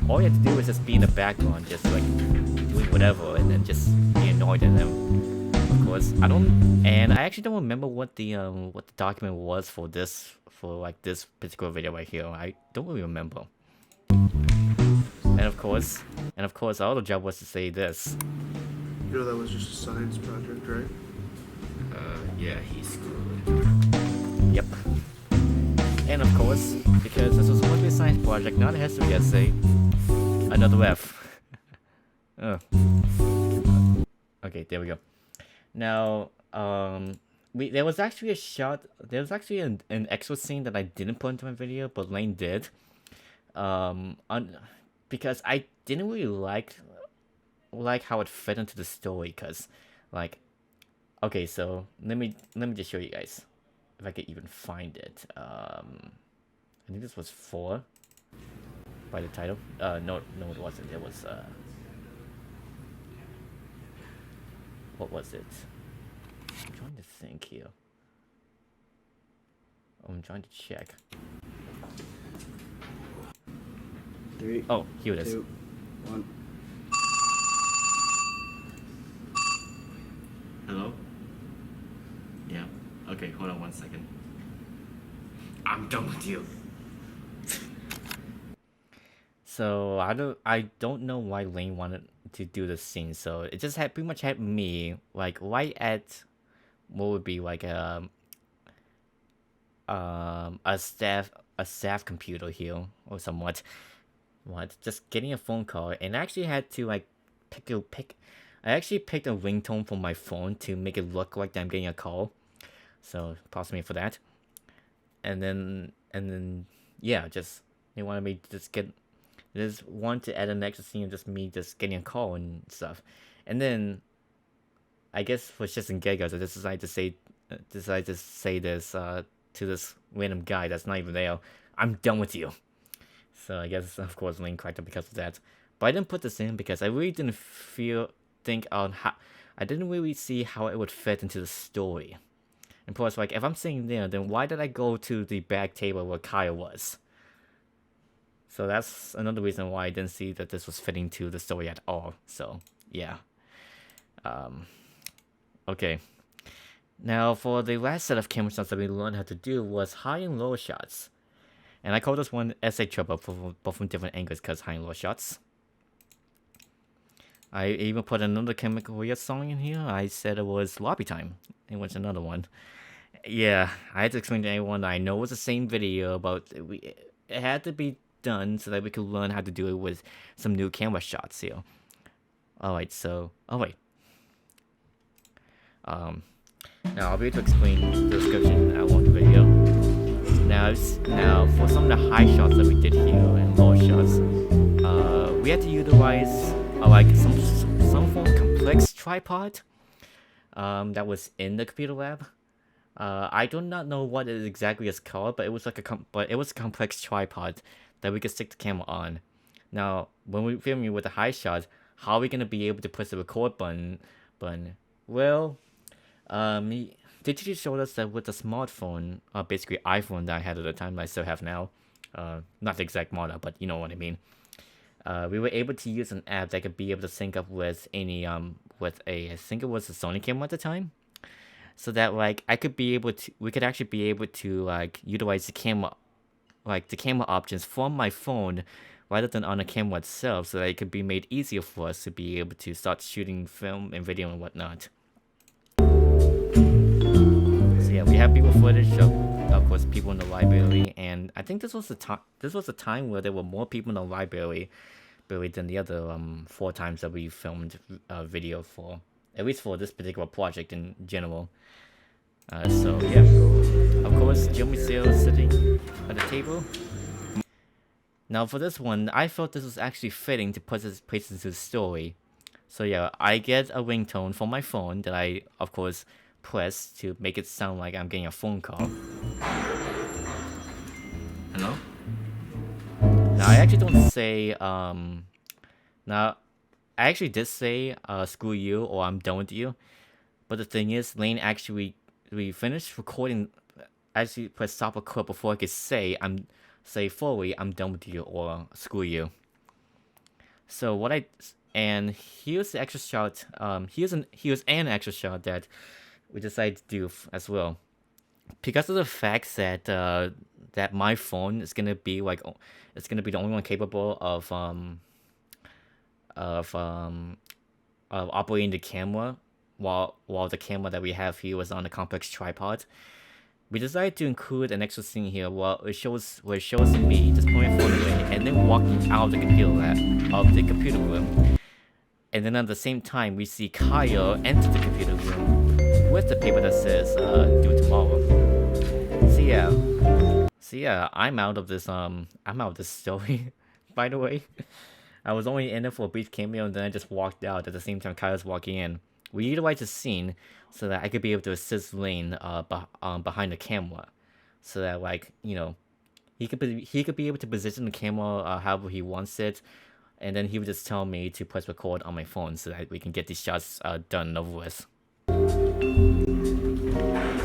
all we had to do was just be in the background, just like doing whatever, and then just be annoyed at them. Of course, I actually don't remember what the document was for this particular video right here. I don't really remember. And of course, our other job was to say this. You know that was just a science project, right? Yeah, he's screwed. Yep. And of course, because this was supposed to be a science project, not a history essay, another F. Oh. Okay, there we go. Now, there was actually an extra scene that I didn't put into my video, but Lane did. Because I didn't really like how it fit into the story, cause like, okay, so let me just show you guys if I could even find it. I think this was 4 by the title. No, it wasn't. It was what was it? I'm trying to think here. I'm trying to check. 3. Oh, here it is. 2, 1. Hello? Yeah. Okay, hold on 1 second. I'm done with you. So I don't know why Lane wanted to do the scene. So it just pretty much had me like right at what would be like a staff computer here or somewhat. Just getting a phone call, and I actually had to like I actually picked a ringtone from my phone to make it look like I'm getting a call. So pause me for that. And then yeah, they wanted me to just want to add an extra scene of just me just getting a call and stuff. And then I guess for shits and giggles, I just decided to say this to this random guy that's not even there. I'm done with you. So I guess of course Lane cracked up because of that. But I didn't put this in because I really didn't I didn't really see how it would fit into the story. And plus, like, if I'm sitting there, then why did I go to the back table where Kyle was? So that's another reason why I didn't see that this was fitting to the story at all. So, yeah. Okay. Now, for the last set of camera shots that we learned how to do was high and low shots. And I call this one SA Trouble, both from different angles because high and low shots. I even put another Chemical Weird song in here. I said it was Lobby Time. It was another one. Yeah, I had to explain to everyone that I know it was the same video, but it had to be done so that we could learn how to do it with some new camera shots here. Alright, so... Oh, wait. Now I'll be able to explain the description along the video. Now for some of the high shots that we did here and low shots, we had to utilize like some form of complex tripod that was in the computer lab. I do not know what it exactly is called, but it was like a complex tripod that we could stick the camera on. Now, when we film with the high shots, how are we gonna be able to press the record button? Well, the teacher showed us that with the smartphone, basically iPhone that I had at the time, I still have now, not the exact model, but you know what I mean. We were able to use an app that could be able to sync up with any I think it was a Sony camera at the time, so that like we could actually be able to like utilize the camera options from my phone rather than on the camera itself, so that it could be made easier for us to be able to start shooting film and video and whatnot. So yeah, we have people footage of course people in the library, and I think this was a time where there were more people in the library than the other 4 times that we filmed video for, at least for this particular project in general. So yeah, of course Jeremy's still sitting at the table. Now for this one, I felt this was actually fitting to put this place into the story. So yeah, I get a ringtone from my phone that I of course press to make it sound like I'm getting a phone call. Hello? Now I actually don't say now I actually did say screw you or I'm done with you, but the thing is Lane actually we finished recording, actually press stop record before I could say fully I'm done with you or screw you. So and here's the extra shot, here's an extra shot that we decided to do as well, because of the fact that that my phone is gonna be the only one capable of operating the camera while the camera that we have here was on a complex tripod. We decided to include an extra scene here where it shows me just putting my phone away and then walking out of the computer room. And then at the same time, we see Kyle enter the computer room with the paper that says due tomorrow. So yeah, I'm out of this story. By the way, I was only in it for a brief cameo, and then I just walked out at the same time Kyle's walking in. We utilized the scene so that I could be able to assist Lane behind the camera, so that like he could be able to position the camera however he wants it, and then he would just tell me to press record on my phone so that we can get these shots done and over with.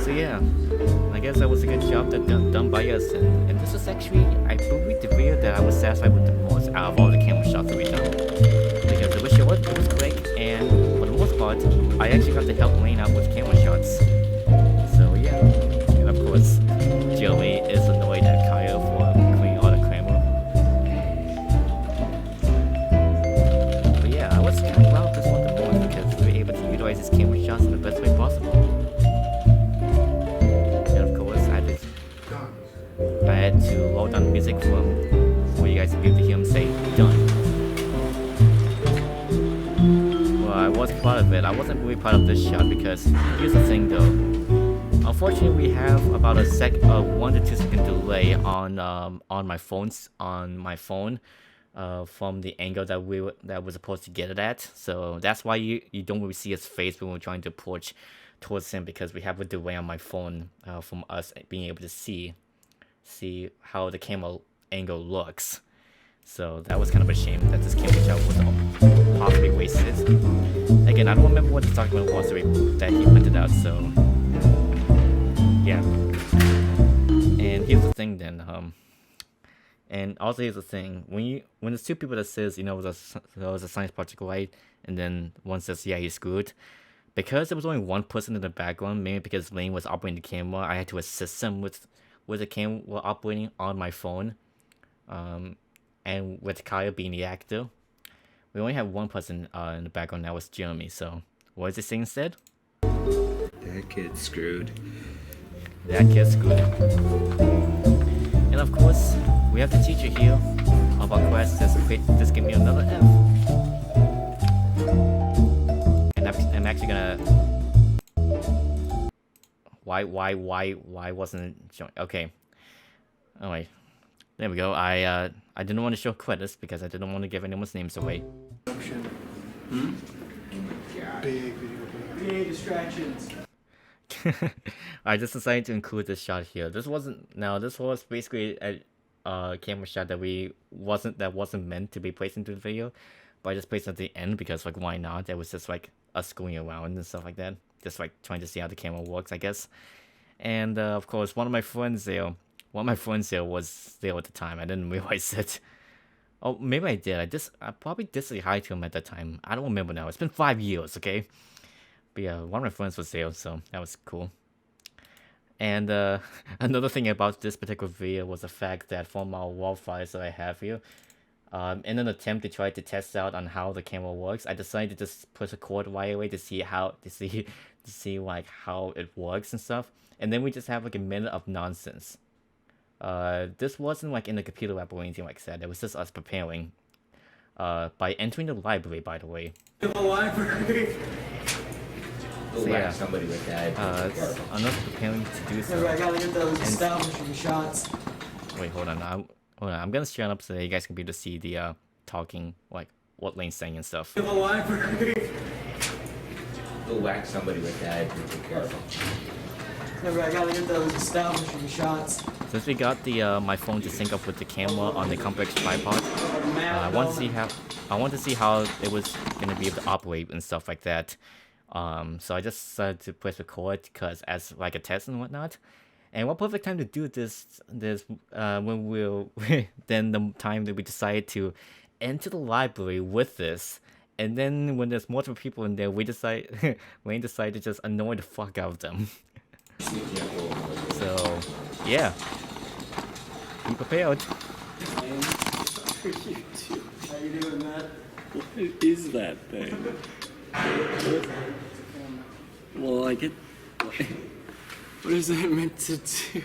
So yeah, I guess that was a good job done by us, and this is actually, I believe, the video that I was satisfied with the most out of all the camera shots that we done, because it was short, it was quick, and for the most part, I actually got to help Lane out with camera shots. So yeah, and of course, Jeremy is annoyed at Kyle for cleaning all the camera. But yeah, I was kind of proud of this one the most because we were able to utilize his camera shots in the best way possible. I had to load down music for you guys to be able to hear him say done. Well, I was proud of it. I wasn't really proud of this shot because here's the thing though. Unfortunately, we have about a 1 to 2 second delay on my phone from the angle that we're supposed to get it at. So that's why you don't really see his face when we're trying to approach towards him, because we have a delay on my phone from us being able to see how the camera angle looks. So that was kind of a shame that this camera shot was possibly wasted. Again, I don't remember what the document was that he printed out, so yeah. And here's the thing then, and also here's the thing, when there's 2 people that says, it was a science project, right? And then one says, yeah, he's screwed. because there was only one person in the background, mainly because Lane was operating the camera, I had to assist him with the camera operating on my phone. And with Kyle being the actor, we only had one person in the background. That was Jeremy. So what is it saying instead? That kid's screwed. That kid's screwed. And of course, we have the teacher here of our class just give me another F. And I'm actually gonna. Why wasn't it showing? Okay. Alright. There we go. I didn't want to show credits because I didn't want to give anyone's names away. Big video game. Big distractions. I just decided to include this shot here. This was basically a camera shot that wasn't meant to be placed into the video, but I just placed it at the end because like why not? It was just like us going around and stuff like that, just like trying to see how the camera works, I guess. And of course, one of my friends there was there at the time. I didn't realize it. Oh, maybe I did. I probably did say hi to him at that time. I don't remember now. It's been 5 years, okay? But yeah, one of my friends was there, so that was cool. And another thing about this particular video was the fact that from our WAV files that I have here, in an attempt to try to test out on how the camera works, I decided to just push a cord right away to see like how it works and stuff. And then we just have like a minute of nonsense. This wasn't like in the computer lab or anything like that. It was just us preparing. By entering the library, by the way. The library. So yeah, Somebody with that. I'm preparing to do so. I gotta get those establishing shots. Wait, hold on. I'm gonna shut up so that you guys can be able to see the talking, like what Lane's saying and stuff. The library. Go whack somebody with that. Be careful. I gotta get those establishing shots. Since we got the my phone to sync up with the camera on the complex tripod, I want to see how it was gonna be able to operate and stuff like that. So I just decided to press record because as like a test and whatnot. And what perfect time to do this when then the time that we decided to enter the library with this. And then when there's multiple people in there, Wayne decided to just annoy the fuck out of them. So yeah, be prepared. How you doing, Matt? What is that thing? Well, I get. What is it meant to do?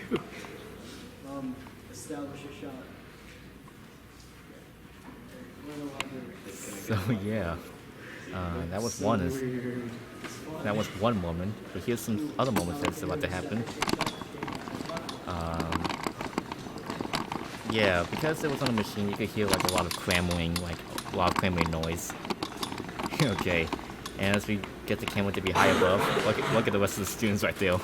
Establish a shot. So yeah, that was one moment. But here's some other moments that's about to happen. Yeah, because it was on a machine, you could hear like a lot of clamoring noise. Okay, and as we get the camera to be high above, look at the rest of the students right there.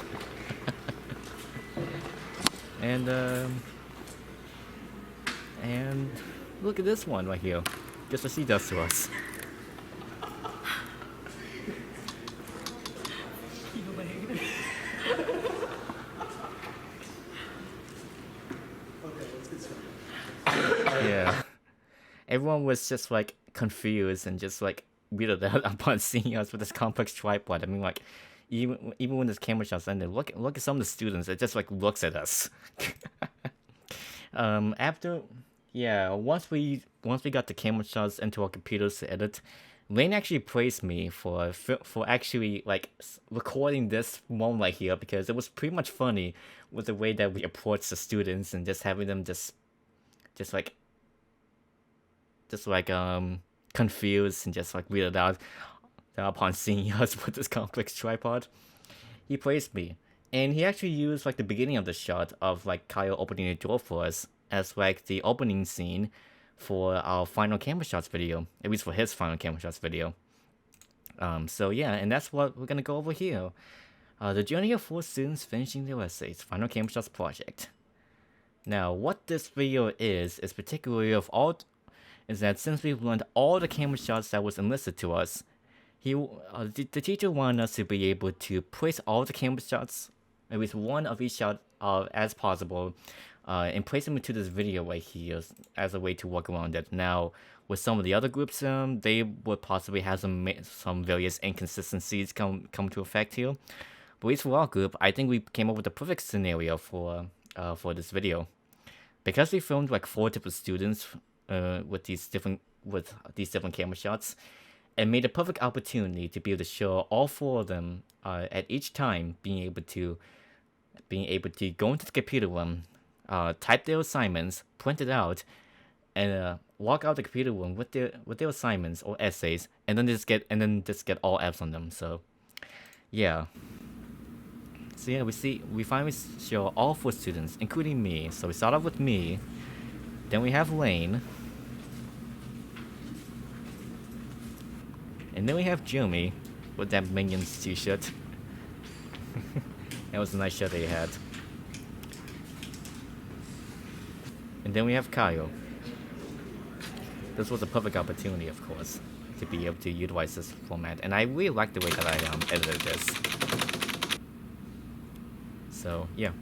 And look at this one right here. Just what she does to us. Yeah. Everyone was just like confused and just like weirded out upon seeing us with this complex tripod. I mean, like even when this camera shot's ended, look at some of the students. It just like looks at us. Once we got the camera shots into our computers to edit, Lane actually praised me for actually like recording this moment right here because it was pretty much funny with the way that we approached the students and just having them just confused and just like weirded out upon seeing us with this complex tripod. He praised me, and he actually used like the beginning of the shot of like Kyle opening the door for us as like the opening scene for our final camera shots video, at least for his final camera shots video. So yeah, and that's what we're gonna go over here. The journey of 4 students finishing their essays, final camera shots project. Now, what this video is particularly is that since we've learned all the camera shots that was enlisted to us, the teacher wanted us to be able to place all the camera shots at least one of each shot as possible, and place them into this video right here as a way to work around it. Now, with some of the other groups, they would possibly have some various inconsistencies come to effect here. But at least for our group, I think we came up with the perfect scenario for this video, because we filmed like 4 different students with these different camera shots, and made a perfect opportunity to be able to show all 4 of them at each time being able to go into the computer room, type their assignments, print it out, and walk out the computer room with their assignments or essays, and then just get all Fs on them. So yeah. So yeah, we finally show all 4 students, including me. So we start off with me, then we have Lane, and then we have Jeremy with that Minions t-shirt. That was a nice shirt that he had. And then we have Kyle. This was a perfect opportunity, of course, to be able to utilize this format, and I really like the way that I edited this. So yeah,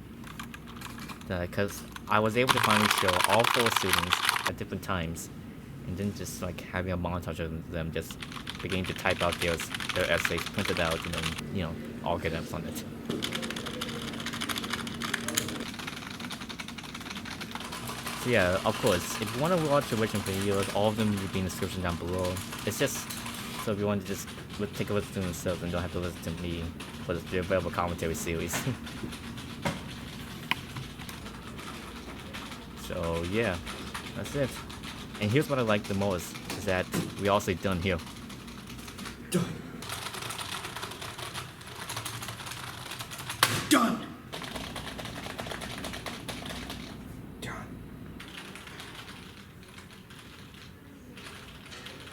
because I was able to finally show all 4 students at different times, and then just like having a montage of them just beginning to type out their essays, print it out, and then all get Fs on it. So yeah, of course, if you want to watch the original videos, all of them will be in the description down below. It's just so if you want to just take a listen to themselves and don't have to listen to me for the available commentary series. So yeah, that's it. And here's what I like the most, is that we also done here. Done. Done. Done.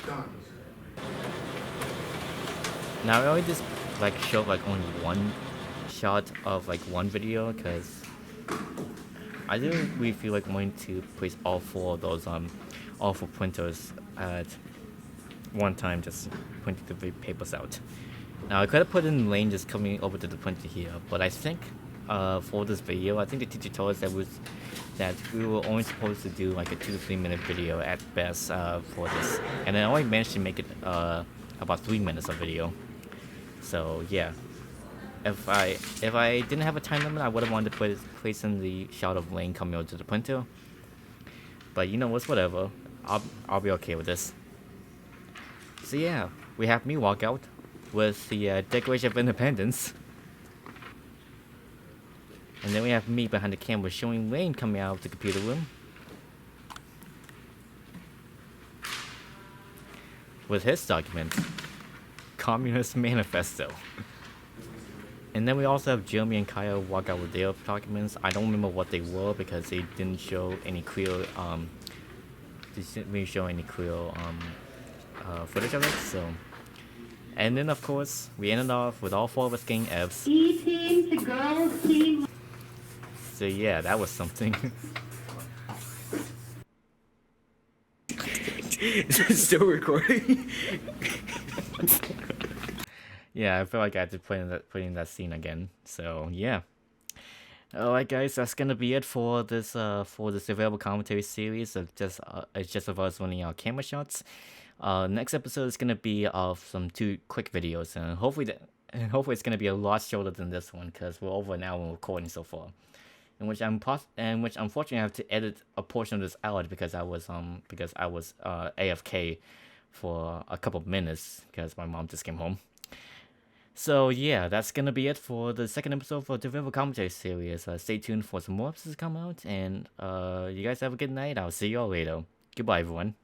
Done. Now I always just like show like only one shot of like one video, because I didn't really feel like wanting to place all 4 of those all 4 printers at one time, just printing the papers out. Now I could have put in Lane just coming over to the printer here, but I think for this video, I think the teacher told us that we were only supposed to do like a 2 to 3 minute video at best for this, and I only managed to make it about 3 minutes of video. So yeah, if I didn't have a time limit, I would have wanted to place in the shot of Lane coming over to the printer. But you know what's, whatever. I'll be okay with this. So yeah, we have me walk out with the Declaration of Independence. And then we have me behind the camera showing Lane coming out of the computer room with his document, Communist Manifesto. And then we also have Jeremy and Kyle walk out with their documents. I don't remember what they were because they didn't show any clear footage of it. So, and then of course we ended off with all 4 of us getting Fs. E-team to girls team. So yeah, that was something. Is it still recording? Yeah, I feel like I had to put in that scene again. So yeah. Alright guys, that's gonna be it for this available commentary series of just of us running our camera shots. Next episode is gonna be of some 2 quick videos, and hopefully it's gonna be a lot shorter than this one, because we're over an hour recording so far. In which unfortunately I have to edit a portion of this out because I was AFK for a couple of minutes because my mom just came home. So yeah, that's gonna be it for the second episode for the Available Commentary series. Stay tuned for some more episodes to come out, and you guys have a good night. I'll see you all later. Goodbye, everyone.